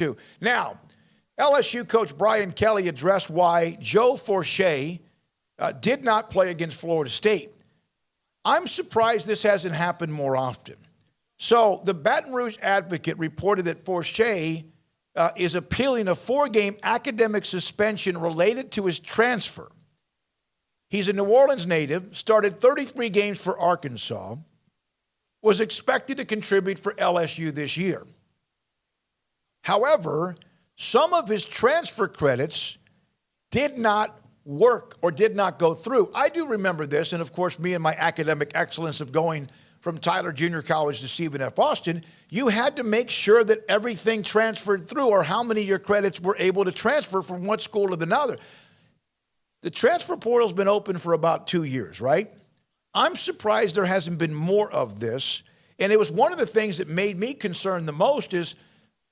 do. Now, LSU coach Brian Kelly addressed why Joe Foucha did not play against Florida State. I'm surprised this hasn't happened more often. So the Baton Rouge Advocate reported that Foucha is appealing a 4-game academic suspension related to his transfer. He's a New Orleans native, started 33 games for Arkansas, was expected to contribute for LSU this year. However, some of his transfer credits did not work or did not go through. I do remember this, and of course, me and my academic excellence of going from Tyler Junior College to Stephen F. Austin, you had to make sure that everything transferred through, or how many of your credits were able to transfer from one school to another. The transfer portal's been open for about 2 years, right? I'm surprised there hasn't been more of this, and it was one of the things that made me concerned the most is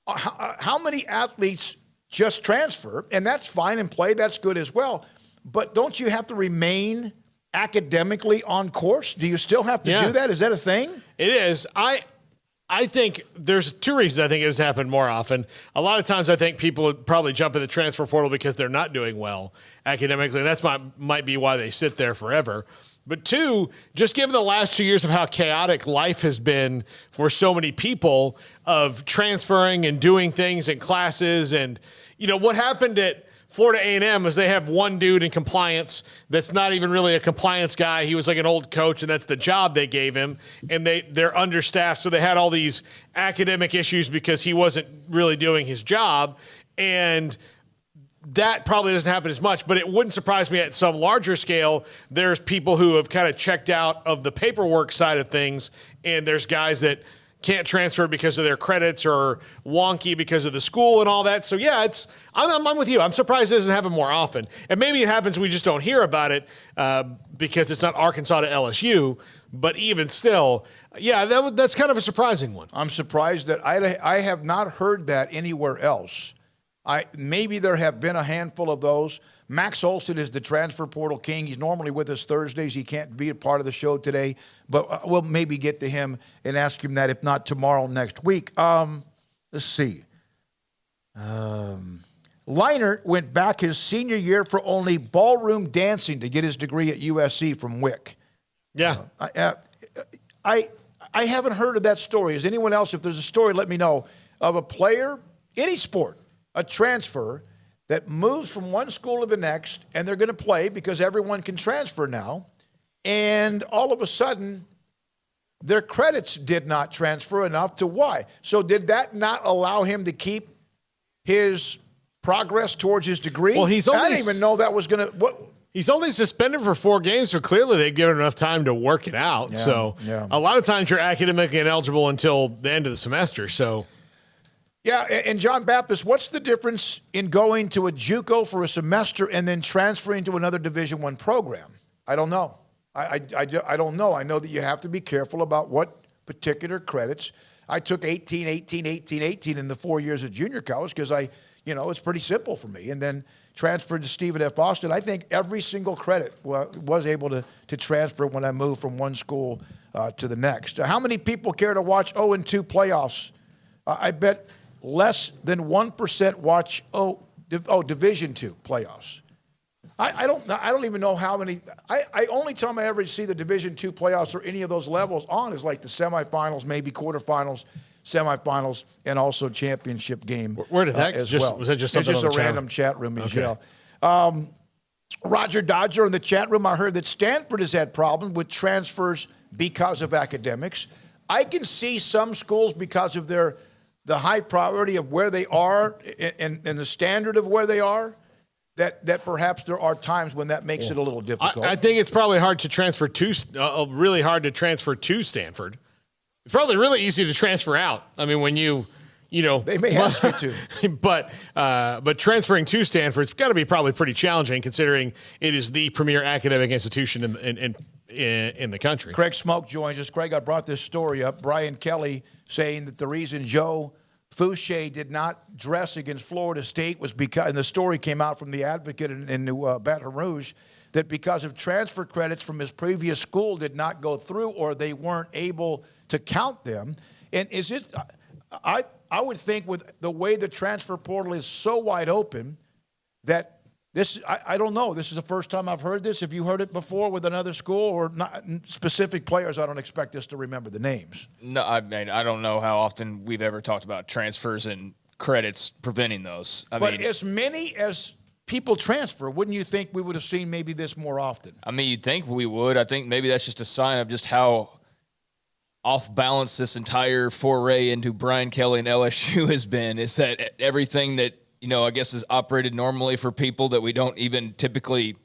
how many athletes just transfer, and that's fine and play, that's good as well, but don't you have to remain academically on course? Do you still have to do that? Is that a thing? It is. I think there's 2 reasons I think it has happened more often. A lot of times I think people would probably jump in the transfer portal because they're not doing well academically. That's might be why they sit there forever. But 2, just given the last 2 years of how chaotic life has been for so many people of transferring and doing things in classes. And, what happened at Florida A&M is they have one dude in compliance that's not even really a compliance guy. He was like an old coach, and that's the job they gave him. And they're understaffed, so they had all these academic issues because he wasn't really doing his job. And that probably doesn't happen as much, but it wouldn't surprise me at some larger scale. There's people who have kind of checked out of the paperwork side of things, and there's guys that can't transfer because of their credits or wonky because of the school and all that. So, yeah, I'm with you. I'm surprised it doesn't happen more often. And maybe it happens, we just don't hear about it because it's not Arkansas to LSU. But even still, yeah, that's kind of a surprising one. I'm surprised that I have not heard that anywhere else. Maybe there have been a handful of those. Max Olson is the transfer portal king. He's normally with us Thursdays. He can't be a part of the show today, but we'll maybe get to him and ask him that, if not tomorrow, next week. Let's see. Leinart went back his senior year for only ballroom dancing to get his degree at USC from WIC. Yeah. I haven't heard of that story. Is anyone else, if there's a story, let me know, of a player, any sport, a transfer that moves from one school to the next, and they're going to play because everyone can transfer now, and all of a sudden their credits did not transfer enough to why? So did that not allow him to keep his progress towards his degree? Well, I didn't even know that was going to – what. He's only suspended for 4 games, so clearly they've given enough time to work it out. A lot of times you're academically ineligible until the end of the semester, so – yeah, and John Baptist, what's the difference in going to a JUCO for a semester and then transferring to another Division I program? I don't know. I don't know. I know that you have to be careful about what particular credits. I took 18 in the 4 years of junior college because it's pretty simple for me. And then transferred to Stephen F. Austin. I think every single credit was able to transfer when I moved from one school to the next. How many people care to watch 0-2 playoffs? I bet less than 1% watch Division II playoffs. I don't even know how many. Only time I ever see the Division II playoffs or any of those levels on is like the semifinals, maybe quarterfinals, semifinals, and also championship game. Where did that well. Was that just something? It's just a random chat room, Michelle. Okay. Roger Dodger in the chat room. I heard that Stanford has had problems with transfers because of academics. I can see some schools because of the high priority of where they are and the standard of where they are, that perhaps there are times when that makes it a little difficult. I think it's probably hard to transfer really hard to transfer to Stanford. It's probably really easy to transfer out. I mean, when they may ask you to, but transferring to Stanford's got to be probably pretty challenging considering it is the premier academic institution in the country. Craig Smoak joins us. Craig, I brought this story up. Brian Kelly saying that the reason Joe Foucha did not dress against Florida State was because, and the story came out from the Advocate in Baton Rouge, that because of transfer credits from his previous school did not go through or they weren't able to count them. And is it, I would think with the way the transfer portal is so wide open that this, I don't know. This is the first time I've heard this. Have you heard it before with another school or not specific players? I don't expect us to remember the names. No, I mean, I don't know how often we've ever talked about transfers and credits preventing those. But as many as people transfer, wouldn't you think we would have seen maybe this more often? I mean, you'd think we would. I think maybe that's just a sign of just how off balance this entire foray into Brian Kelly and LSU has been, is that everything that, I guess is operated normally for people that we don't even typically,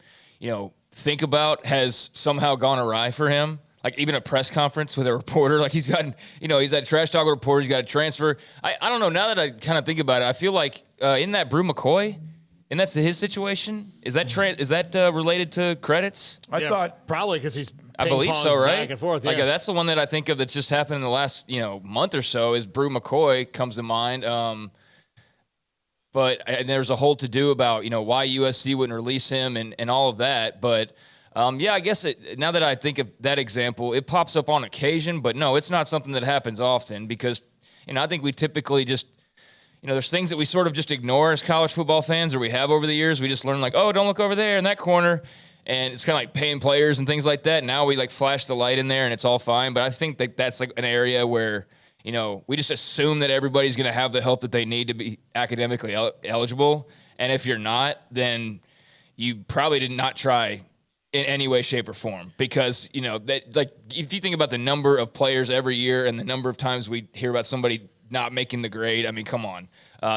think about has somehow gone awry for him. Like even a press conference with a reporter, like he's gotten, he's had trash talk with reporters, he's got a transfer. I don't know. Now that I kind of think about it, I feel like in that Brew McCoy, and that's his situation. Is that related to credits? I thought probably because he's. I believe so, right? Back and forth, yeah. Like that's the one that I think of that's just happened in the last month or so. Is Brew McCoy comes to mind. But there's a whole to-do about, why USC wouldn't release him and all of that. But, I guess now that I think of that example, it pops up on occasion. But, no, it's not something that happens often because, I think we typically just, there's things that we sort of just ignore as college football fans or we have over the years. We just learn like, oh, don't look over there in that corner. And it's kind of like paying players and things like that. Now we like flash the light in there and it's all fine. But I think that that's like an area where – we just assume that everybody's going to have the help that they need to be academically eligible. And if you're not, then you probably did not try in any way, shape, or form. Because, that like if you think about the number of players every year and the number of times we hear about somebody not making the grade, I mean, come on.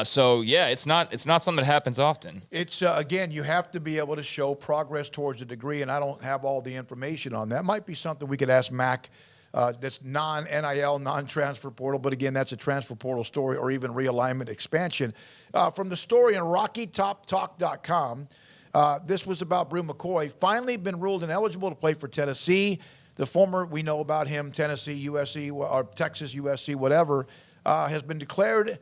So, yeah, it's not something that happens often. It's, again, you have to be able to show progress towards a degree, and I don't have all the information on that. Might be something we could ask Mac. That's non-NIL, non-transfer portal, but again, that's a transfer portal story or even realignment expansion. From the story on RockyTopTalk.com, this was about Brew McCoy, finally been ruled ineligible to play for Tennessee. The former, we know about him, Tennessee, USC, or Texas, USC, whatever, has been declared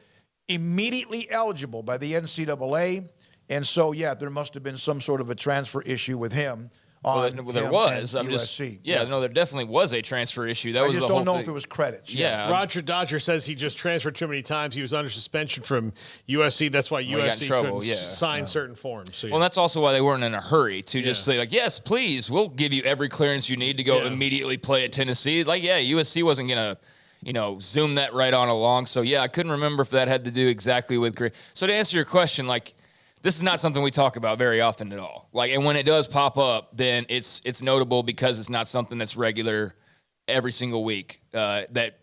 immediately eligible by the NCAA. And so, yeah, there must have been some sort of a transfer issue with him. Well, there was. I'm USC. No, there definitely was a transfer issue. That I was just the whole don't know thing. if it was credits. Yeah. Roger Dodger says he just transferred too many times. He was under suspension from USC. That's why USC couldn't sign certain forms. So, Well, that's also why they weren't in a hurry to just say, like, yes, please, we'll give you every clearance you need to go immediately play at Tennessee. Like, USC wasn't going to, zoom that right on along. So, I couldn't remember if that had to do exactly with grade. So, to answer your question, like, this is not something we talk about very often at all. Like, and when it does pop up, then it's notable because it's not something that's regular every single week. That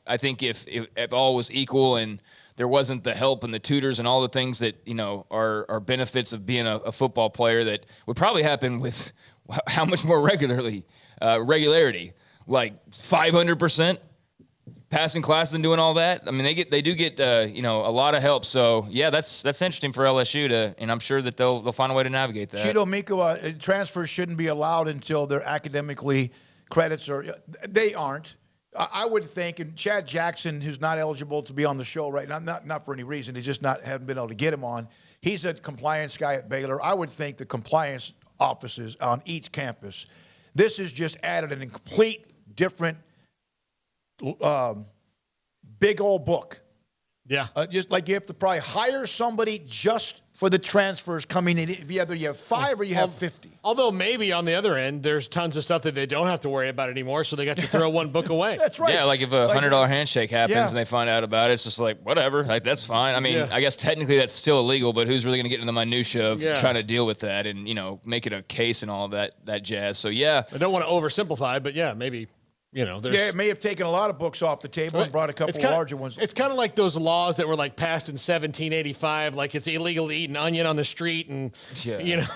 I think if all was equal and there wasn't the help and the tutors and all the things that are benefits of being a football player, that would probably happen with how much more regularity, like 500%. Passing classes and doing all that. I mean, they do get a lot of help. So that's interesting for LSU and I'm sure that they'll find a way to navigate that. Cheeto Miko, transfers shouldn't be allowed until they're academically credits they aren't. I would think, and Chad Jackson, who's not eligible to be on the show right now, not for any reason, he's just haven't been able to get him on. He's a compliance guy at Baylor. I would think the compliance offices on each campus. This has just added a complete different. Big old book. Yeah. Just like you have to probably hire somebody just for the transfers coming in. Either you have 5 or you have 50. Although maybe on the other end, there's tons of stuff that they don't have to worry about anymore, so they got to throw one book away. That's right. Yeah, like if a $100 handshake happens and they find out about it, it's just like, whatever. Like, that's fine. I mean, I guess technically that's still illegal, but who's really going to get into the minutia of trying to deal with that and, make it a case and all of that jazz. So, I don't want to oversimplify, but maybe. It may have taken a lot of books off the table and brought a couple larger ones. It's kind of like those laws that were like passed in 1785, like it's illegal to eat an onion on the street, and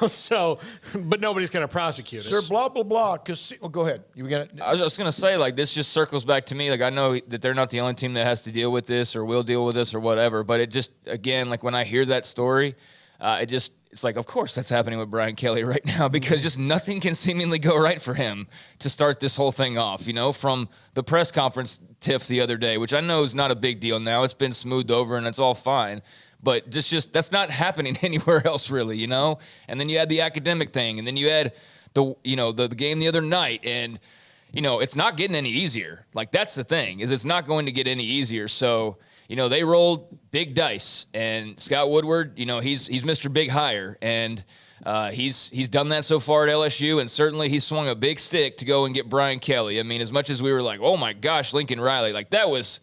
so, but nobody's going to prosecute us. Sir, blah blah blah. Go ahead. I was just going to say, like, this just circles back to me. Like, I know that they're not the only team that has to deal with this or will deal with this or whatever, but it just, again, like when I hear that story, it's like, of course that's happening with Brian Kelly right now because just nothing can seemingly go right for him to start this whole thing off, from the press conference tiff the other day, which I know is not a big deal now. It's been smoothed over and it's all fine. But just that's not happening anywhere else really, And then you had the academic thing, and then you had the game the other night, and it's not getting any easier. Like, that's the thing, is it's not going to get any easier. So they rolled big dice, and Scott Woodward, he's Mr. Big Hire, and he's done that so far at LSU, and certainly he swung a big stick to go and get Brian Kelly. I mean, as much as we were like, oh my gosh, Lincoln Riley, like that was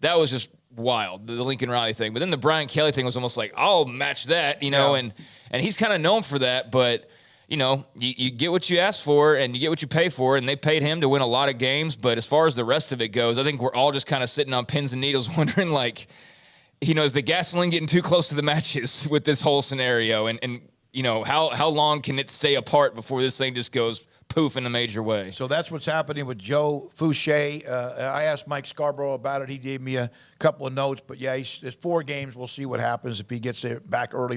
just wild, the Lincoln Riley thing. But then the Brian Kelly thing was almost like, I'll match that, and he's kind of known for that, but you get what you ask for and you get what you pay for, and they paid him to win a lot of games. But as far as the rest of it goes, I think we're all just kind of sitting on pins and needles wondering, like, is the gasoline getting too close to the matches with this whole scenario? And how long can it stay apart before this thing just goes poof in a major way? So that's what's happening with Joe Foucha. I asked Mike Scarborough about it. He gave me a couple of notes. But, yeah, there's 4 games. We'll see what happens if he gets it back early.